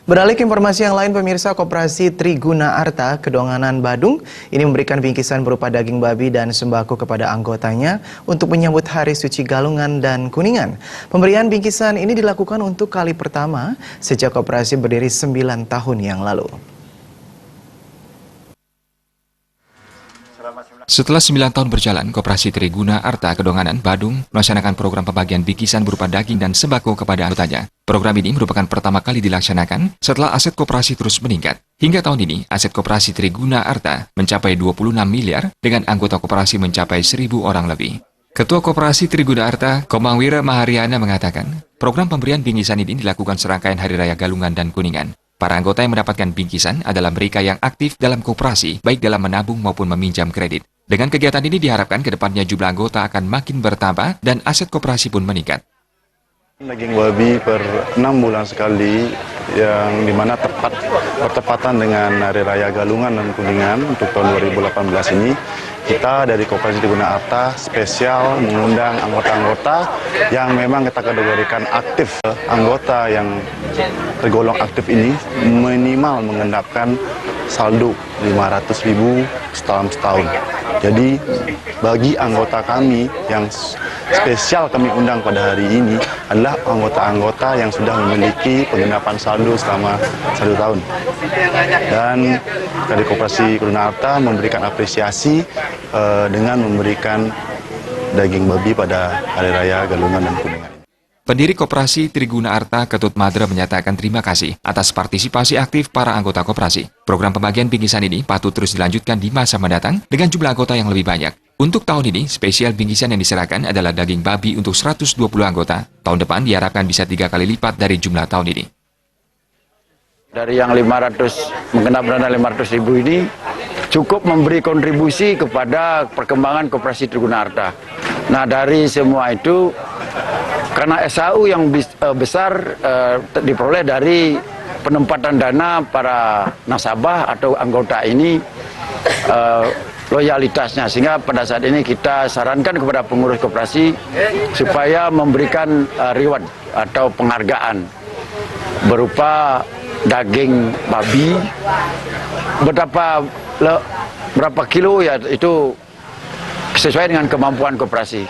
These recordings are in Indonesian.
Beralih ke informasi yang lain, pemirsa, Koperasi Triguna Arta Kedonganan Badung ini memberikan bingkisan berupa daging babi dan sembako kepada anggotanya untuk menyambut Hari Suci Galungan dan Kuningan. Pemberian bingkisan ini dilakukan untuk kali pertama sejak koperasi berdiri 9 tahun yang lalu. Setelah 9 tahun berjalan, Koperasi Triguna Arta Kedonganan Badung melaksanakan program pembagian bingkisan berupa daging dan sembako kepada anggotanya. Program ini merupakan pertama kali dilaksanakan setelah aset koperasi terus meningkat. Hingga tahun ini, aset Koperasi Triguna Arta mencapai 26 miliar dengan anggota koperasi mencapai 1.000 orang lebih. Ketua Koperasi Triguna Arta, Komangwira Mahariana mengatakan, program pemberian bingkisan ini dilakukan serangkaian Hari Raya Galungan dan Kuningan. Para anggota yang mendapatkan bingkisan adalah mereka yang aktif dalam koperasi, baik dalam menabung maupun meminjam kredit. Dengan kegiatan ini diharapkan ke depannya jumlah anggota akan makin bertambah dan aset koperasi pun meningkat. Daging babi per 6 bulan sekali, yang dimana bertepatan dengan Hari Raya Galungan dan Kuningan untuk tahun 2018 ini, kita dari Koperasi Triguna Arta spesial mengundang anggota-anggota yang memang kita kategorikan aktif. Anggota yang tergolong aktif ini minimal mengendapkan saldo 500.000 setahun. Jadi bagi anggota kami yang spesial kami undang pada hari ini adalah anggota-anggota yang sudah memiliki pengendapan saldo selama 1 tahun. Dan dari Koperasi Triguna Arta memberikan apresiasi dengan memberikan daging babi pada Hari Raya Galungan dan Kuningan. Pendiri Koperasi Triguna Arta, Ketut Madra, menyatakan terima kasih atas partisipasi aktif para anggota koperasi. Program pembagian bingkisan ini patut terus dilanjutkan di masa mendatang dengan jumlah anggota yang lebih banyak. Untuk tahun ini, spesial bingkisan yang diserahkan adalah daging babi untuk 120 anggota. Tahun depan diharapkan bisa 3 kali lipat dari jumlah tahun ini. Dari yang 500, mengenap dana 500.000 ini, cukup memberi kontribusi kepada perkembangan Koperasi Triguna Arta. Nah, dari semua itu, karena SAU yang besar diperoleh dari penempatan dana para nasabah atau anggota ini, loyalitasnya, sehingga pada saat ini kita sarankan kepada pengurus koperasi supaya memberikan reward atau penghargaan berupa daging babi berapa kilo, ya itu sesuai dengan kemampuan koperasi.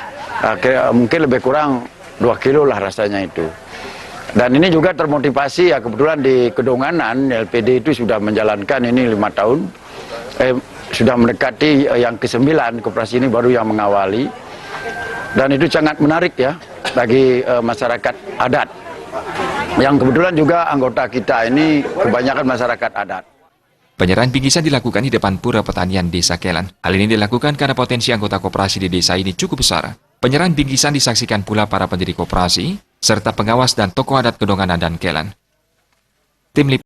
Mungkin lebih kurang 2 kilo lah rasanya itu. Dan ini juga termotivasi, ya kebetulan di Kedonganan LPD itu sudah menjalankan ini 5 tahun, sudah mendekati yang ke-9, koperasi ini baru yang mengawali. Dan itu sangat menarik ya bagi masyarakat adat, yang kebetulan juga anggota kita ini kebanyakan masyarakat adat. Penyerahan bingkisan dilakukan di depan Pura Pertanian Desa Kelan. Hal ini dilakukan karena potensi anggota koperasi di desa ini cukup besar. Penyerahan bingkisan disaksikan pula para pendiri koperasi, serta pengawas dan tokoh adat Kedonganan dan Kelan. Tim